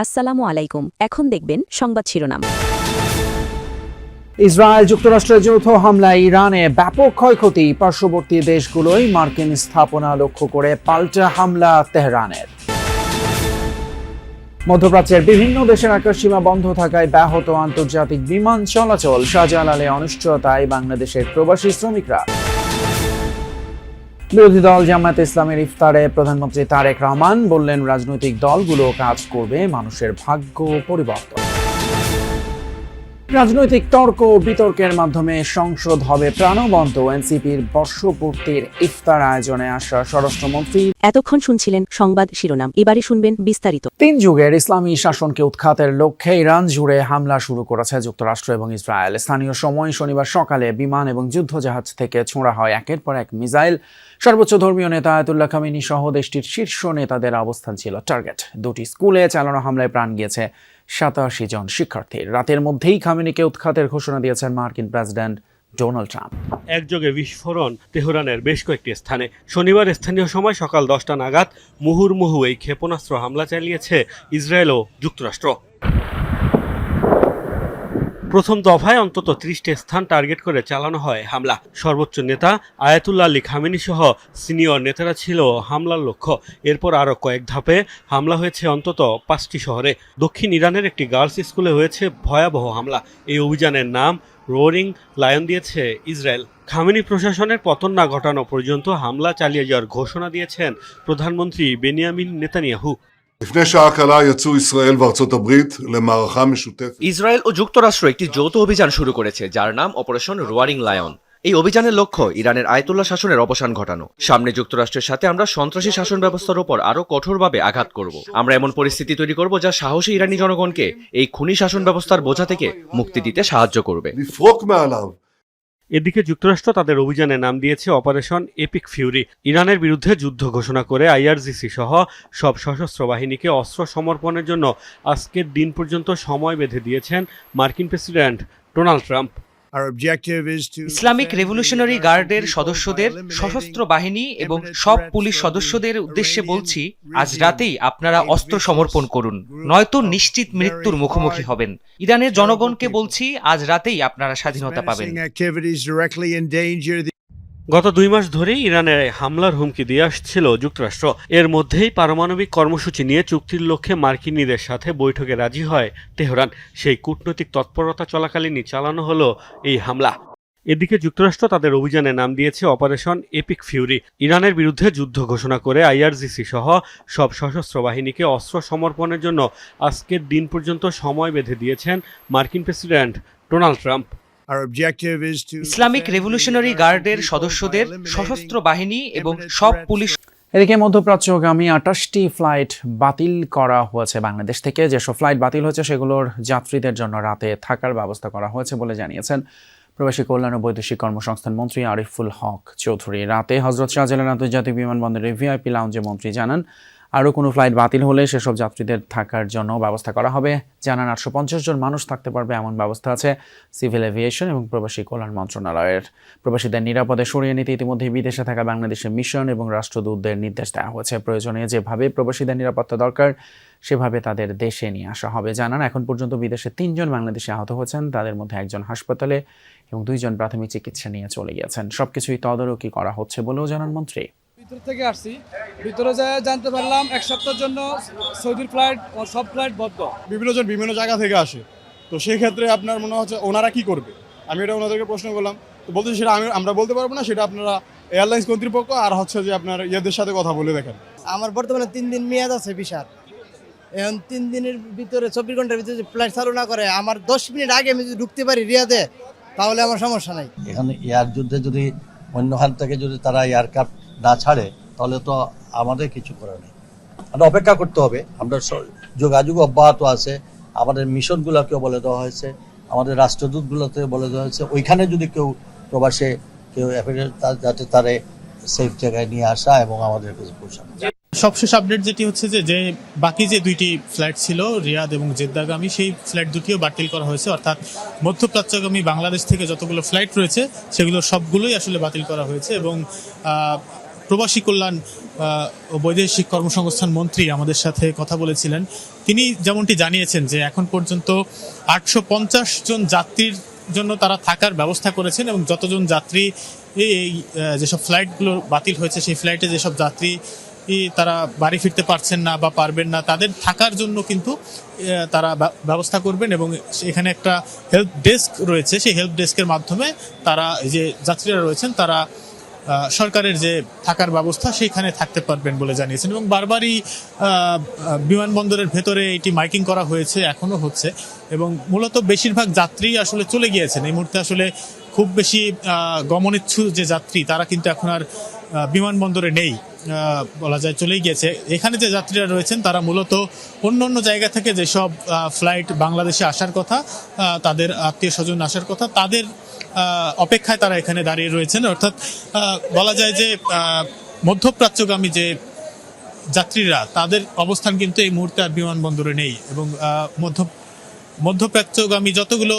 আসসালামু আলাইকুম। এখন দেখবেন সংবাদ শিরোনাম। ইসরায়েল যুক্তরাষ্ট্রের যৌথ হামলায় ইরানে ব্যাপক ক্ষয়ক্ষতি, পার্শ্ববর্তী দেশগুলোয় মার্কিন স্থাপনা লক্ষ্য করে পাল্টা হামলা তেহরানের। মধ্যপ্রাচ্যের বিভিন্ন দেশের আকাশসীমা বন্ধ থাকায় ব্যাহত আন্তর্জাতিক বিমান চলাচল, শাহজালালে অনিশ্চয়তায় বাংলাদেশের প্রবাসী শ্রমিকরা। বিরোধী দল জামায়াতে ইসলামের ইফতারে প্রধানমন্ত্রী তারেক রহমান বললেন, রাজনৈতিক দলগুলো কাজ করবে মানুষের ভাগ্য পরিবর্তন। রাজনৈতিক তর্ক বিতর্কের মাধ্যমে সংসদ হবে প্রাণবন্ত, এনসিপির বর্ষপূর্তির ইফতার আয়োজনে আসা স্বরাষ্ট্রমন্ত্রী। এতক্ষণ শুনছিলেন সংবাদ শিরোনাম, এবারে শুনবেন বিস্তারিত। 3 যুগের ইসলামী শাসনকে উৎখাতের লক্ষ্যে ইরান জুড়ে হামলা শুরু করেছে যুক্তরাষ্ট্র এবং ইসরায়েল। স্থানীয় সময় শনিবার সকালে বিমান এবং যুদ্ধজাহাজ থেকে ছোঁড়া হয় একের পর এক মিসাইল। সর্বোচ্চ ধর্মীয় নেতা আয়াতুল্লাহ খামেনি সহ দেশটির শীর্ষ নেতাদের অবস্থান ছিল টার্গেট। 2টি স্কুলে চালানো হামলায় প্রাণ গিয়েছে 87 জন শিক্ষার্থীর। রাতের মধ্যেই খামেনিকে উৎখাতের ঘোষণা দিয়েছেন মার্কিন প্রেসিডেন্ট ডোনাল্ড ট্রাম্প। একযোগে বিস্ফোরণ তেহরানের বেশ কয়েকটি স্থানে। শনিবার স্থানীয় সময় সকাল 10টা নাগাদ মুহুর্মুহু এই ক্ষেপণাস্ত্র হামলা চালিয়েছে ইসরায়েল ও যুক্তরাষ্ট্র। প্রথম দফায় অন্তত 30টি স্থান টার্গেট করে চালানো হয় হামলা। সর্বোচ্চ নেতা আয়াতুল্লাহ আলী খামেনি সহ সিনিয়র নেতারা ছিল হামলার লক্ষ্য। এরপর আরও কয়েক ধাপে হামলা হয়েছে অন্তত 5টি শহরে। দক্ষিণ ইরানের একটি গার্লস স্কুলে হয়েছে ভয়াবহ হামলা। এই অভিযানের নাম রোয়ারিং লায়ন দিয়েছে ইসরায়েল। খামেনি প্রশাসনের পতন না ঘটানো পর্যন্ত হামলা চালিয়ে যাওয়ার ঘোষণা দিয়েছেন প্রধানমন্ত্রী বেনিয়ামিন নেতানিয়াহু। ইসরায়েল ও যুক্তরাষ্ট্র একটি যৌথ অভিযান শুরু করেছে, যার নাম অপারেশন রোয়ারিং লায়ন। এই অভিযানের লক্ষ্য ইরানের আয়াতুল্লাহ শাসনের অবসান ঘটানো। সামনে যুক্তরাষ্ট্রের সাথে আমরা সন্ত্রাসী শাসন ব্যবস্থার উপর আরো কঠোরভাবে আঘাত করব। আমরা এমন পরিস্থিতি তৈরি করব যা সাহসী ইরানি জনগণকে এই খুনি শাসন ব্যবস্থার বোঝা থেকে মুক্তি দিতে সাহায্য করবে। এদিকে যুক্তরাষ্ট্র তাদের অভিযানের নাম দিয়েছে অপারেশন এপিক ফিউরি। ইরানের বিরুদ্ধে যুদ্ধ ঘোষণা করে আইআরজিসি সহ সব সশস্ত্র বাহিনীকে অস্ত্র সমর্পণের জন্য আজকের দিন পর্যন্ত সময় বেঁধে দিয়েছেন মার্কিন president Donald Trump. Islamic revolutionary গার্ডের সদস্যদের, সশস্ত্র বাহিনী এবং সব পুলিশ সদস্যদের উদ্দেশ্যে বলছি, আজ রাতেই আপনারা অস্ত্র সমর্পণ করুন, নয়তো নিশ্চিত মৃত্যুর মুখোমুখি হবেন। ইরানের জনগণকে বলছি, আজ রাতেই আপনারা স্বাধীনতা পাবেন। গত 2 মাস ধরেই ইরানের হামলার হুমকি দিয়ে আসছিল যুক্তরাষ্ট্র। এর মধ্যেই পারমাণবিক কর্মসূচি নিয়ে চুক্তির লক্ষ্যে মার্কিনীদের সাথে বৈঠকে রাজি হয় তেহরান। সেই কূটনৈতিক তৎপরতা চলাকালীনই চালানো হলো এই হামলা। এদিকে যুক্তরাষ্ট্র তাদের অভিযানের নাম দিয়েছে অপারেশন এপিক ফিউরি। ইরানের বিরুদ্ধে যুদ্ধ ঘোষণা করে আইআরজিসি সহ সব সশস্ত্র বাহিনীকে অস্ত্র সমর্পণের জন্য আজকের দিন পর্যন্ত সময় বেঁধে দিয়েছেন মার্কিন president Donald Trump. Islamic revolutionary গার্ডের সদস্যদের, সশস্ত্র বাহিনী এবং সব পুলিশ। এদিকে মধ্যপ্রাচ্যগামী 28টি ফ্লাইট বাতিল করা হয়েছে বাংলাদেশ থেকে। যেসব ফ্লাইট বাতিল হয়েছে সেগুলোর যাত্রীদের জন্য রাতে থাকার ব্যবস্থা করা হয়েছে বলে জানিয়েছেন প্রবাসী কল্যাণ ও বৈদেশিক কর্মসংস্থান মন্ত্রী আরিফুল হক চৌধুরী। রাতে হযরত শাহজালাল আন্তর্জাতিক বিমানবন্দরের ভিআইপি লাউঞ্জে মন্ত্রী জানান, আরও কোনো ফ্লাইট বাতিল হলে সেসব যাত্রীদের থাকার জন্য ব্যবস্থা করা হবে। জানান 850 জন মানুষ থাকতে পারবে এমন ব্যবস্থা আছে সিভিল এভিয়েশন এবং প্রবাসী কল্যাণ মন্ত্রণালয়ের। প্রবাসীদের নিরাপদে সরিয়ে নিতে ইতিমধ্যে বিদেশে থাকা বাংলাদেশের মিশন এবং রাষ্ট্রদূতদের নির্দেশ দেওয়া হয়েছে। প্রয়োজনে যেভাবে প্রবাসীদের নিরাপত্তা দরকার সেভাবে তাদের দেশে নিয়ে আসা হবে। জানান, এখন পর্যন্ত বিদেশে 3 জন বাংলাদেশি আহত হয়েছেন, তাদের মধ্যে 1 জন হাসপাতালে এবং 2 জন প্রাথমিক চিকিৎসা নিয়ে চলে গিয়েছেন। সবকিছুই তদারকি করা হচ্ছে বলেও জানান মন্ত্রী। ভিতর থেকে আসছি, ভিতরে যায় জানতে পারলাম 1 সপ্তাহের জন্য সৌদির ফ্লাইট ও সব ফ্লাইট বন্ধ। বিভিন্ন জন বিভিন্ন জায়গা থেকে আসে, তো সেই ক্ষেত্রে আপনার মনে হচ্ছে ওনারা কি করবে। আমি এটা ওনাদেরকে প্রশ্ন করলাম, তো বলতে সেটা আমরা বলতে পারবো না, সেটা আপনারা এয়ারলাইন্স কর্তৃপক্ষ আর হচ্ছে যে আপনার ইয়েদের সাথে কথা বলে দেখেন। আমার বর্তমানে 3 দিন মেয়াদ আছে ভিসার। এখন 3 দিনের ভিতরে 24 ঘন্টার ভিতরে যদি ফ্লাইট চালু না করে, আমার 10 মিনিট আগে আমি যদি ঢুকতে পারি রিয়াদে, তাহলে আমার সমস্যা নাই। এখানে এয়ার যুদ্ধে যদি অন্য হাত থেকে যদি তারা এয়ারক্রাফট না ছাড়ে, তাহলে তো আমাদের কিছু করার নেই, আমরা অপেক্ষা করতে হবে। আমরা যোগাযোগ অব্যাহত আছে, আমাদের মিশনগুলোকেও বলে দেওয়া হয়েছে, আমাদের রাষ্ট্রদূতগুলোতে বলে দেওয়া হয়েছে, ওইখানে যদি কেউ প্রবাসে কেউ যাতে তারে সেফ জায়গায় নিয়ে আসা এবং আমাদের কাছে পৌঁছানো। সবশেষ আপডেট যেটি হচ্ছে যে বাকি যে 2টি ফ্লাইট ছিল রিয়াদ এবং জেদ্দাগামী, সেই ফ্লাইট দুটিও বাতিল করা হয়েছে। অর্থাৎ মধ্যপ্রাচ্যগামী বাংলাদেশ থেকে যতগুলো ফ্লাইট রয়েছে সেগুলো সবগুলোই আসলে বাতিল করা হয়েছে এবং প্রবাসী কল্যাণ ও বৈদেশিক কর্মসংস্থান মন্ত্রী আমাদের সাথে কথা বলেছিলেন। তিনি যেমনটি জানিয়েছেন যে এখন পর্যন্ত 850 জন যাত্রীর জন্য তারা থাকার ব্যবস্থা করেছেন এবং যতজন যাত্রী এই যেসব ফ্লাইটগুলো বাতিল হয়েছে সেই ফ্লাইটে যেসব যাত্রী তারা বাড়ি ফিরতে পারছেন না বা পারবেন না, তাদের থাকার জন্য কিন্তু তারা ব্যবস্থা করবেন এবং এখানে একটা হেল্প ডেস্ক রয়েছে, সেই হেল্প ডেস্কের মাধ্যমে তারা যে যাত্রীরা রয়েছেন তারা সরকারের যে থাকার ব্যবস্থা সেইখানে থাকতে পারবেন বলে জানিয়েছেন। এবং বারবারই বিমানবন্দরের ভেতরে এটি মাইকিং করা হয়েছে, এখনো হচ্ছে এবং মূলত বেশিরভাগ যাত্রী আসলে চলে গিয়েছেন। এই মুহূর্তে আসলে খুব বেশি গমনেচ্ছু যে যাত্রী তারা কিন্তু এখন আর বিমানবন্দরে নেই, বলা যায় চলেই গিয়েছে। এখানে যে যাত্রীরা রয়েছেন তারা মূলত অন্য অন্য জায়গা থেকে যেসব ফ্লাইট বাংলাদেশে আসার কথা, তাদের আত্মীয় স্বজন আসার কথা, তাদের অপেক্ষায় তারা এখানে দাঁড়িয়ে রয়েছেন। অর্থাৎ বলা যায় যে মধ্যপ্রাচ্যগামী যে যাত্রীরা তাদের অবস্থান কিন্তু এই মুহূর্তে আর বিমানবন্দরে নেই এবং মধ্যপ্রাচ্যগামী যতগুলো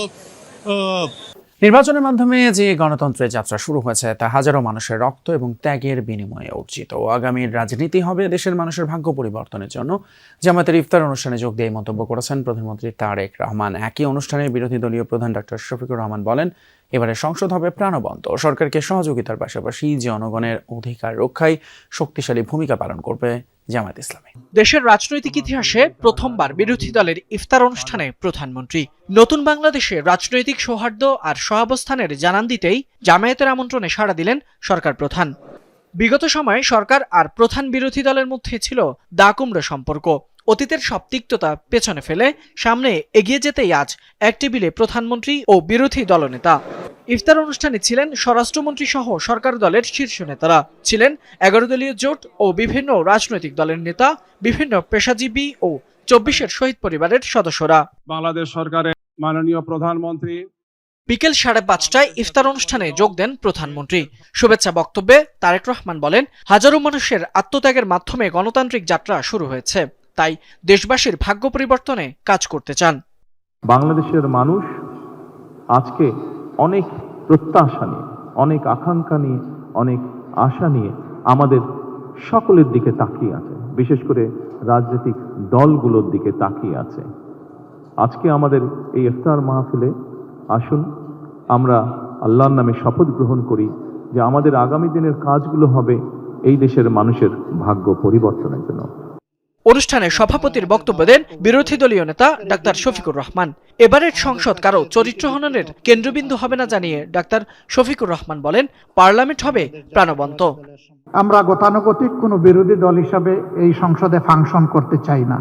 নির্বাচনের মাধ্যমে যে গণতন্ত্রের যাত্রা শুরু হয়েছে তা হাজারো মানুষের রক্ত এবং ত্যাগের বিনিময়ে অর্জিত। আগামীর রাজনীতি হবে দেশের মানুষের ভাগ্য পরিবর্তনের জন্য। জামায়াতের ইফতার অনুষ্ঠানে যোগ দিয়ে মন্তব্য করেছেন প্রধানমন্ত্রী তারেক রহমান। একই অনুষ্ঠানে বিরোধী দলীয় প্রধান ডক্টর শফিকুর রহমান বলেন, এবারে সংসদ হবে প্রাণবন্ত, সরকারকে সহযোগিতার পাশাপাশি জনগণের অধিকার রক্ষায় শক্তিশালী ভূমিকা পালন করবে জামায়াত ইসলামী। দেশের রাজনৈতিক ইতিহাসে প্রথমবার বিরোধী দলের ইফতার অনুষ্ঠানে প্রধানমন্ত্রী। নতুন বাংলাদেশে রাজনৈতিক সৌহার্দ্য আর সহাবস্থানের জানান দিতেই জামায়াতের আমন্ত্রণে সাড়া দিলেন সরকার প্রধান। বিগত সময়ে সরকার আর প্রধান বিরোধী দলের মধ্যে ছিল দা কুমড়ো সম্পর্ক। অতীতের সব তিক্ততা পেছনে ফেলে সামনে এগিয়ে যেতেই আজ এক টেবিলে প্রধানমন্ত্রী ও বিরোধী দলনেতা। ইফতার অনুষ্ঠানে ছিলেন স্বরাষ্ট্রমন্ত্রী সহ সরকার দলের শীর্ষ নেতারা, ছিলেন 11 দলীয় জোট ও বিভিন্ন রাজনৈতিক দলের নেতা, বিভিন্ন পেশাজীবী ও 24-এর শহীদ পরিবারের সদস্যরা। বাংলাদেশ সরকারের মাননীয় প্রধানমন্ত্রী। বিকেল 5:30টায় ইফতার অনুষ্ঠানে যোগ দেন প্রধানমন্ত্রী। শুভেচ্ছা বক্তব্যে তারেক রহমান বলেন, হাজারো মানুষের আত্মত্যাগের মাধ্যমে গণতান্ত্রিক যাত্রা শুরু হয়েছে, তাই দেশবাসীর ভাগ্য পরিবর্তনে কাজ করতে চান। বাংলাদেশের মানুষ আজকে অনেক প্রত্যাশা নিয়ে, অনেক আকাঙ্ক্ষা নিয়ে, অনেক আশা নিয়ে আমাদের সকলের দিকে তাকিয়ে আছে, বিশেষ করে রাজনৈতিক দলগুলোর দিকে তাকিয়ে আছে। আজকে আমাদের এই ইফতার মাহফিলে আসুন আমরা আল্লাহর নামে শপথ গ্রহণ করি যে আমাদের আগামী দিনের কাজগুলো হবে এই দেশের মানুষের ভাগ্য পরিবর্তনের জন্য। অনুষ্ঠানে সভাপতির বক্তব্য দেন বিরোধী দলীয় নেতা ডাক্তার শফিকুর রহমান। এবারের সংসদ কারো চরিত্র হননের কেন্দ্রবিন্দু হবে না জানিয়ে ডাক্তার শফিকুর রহমান বলেন, পার্লামেন্ট হবে প্রাণবন্ত। আমরা গতানুগতিক কোনো বিরোধী দল হিসাবে এই সংসদে ফাংশন করতে চাই না।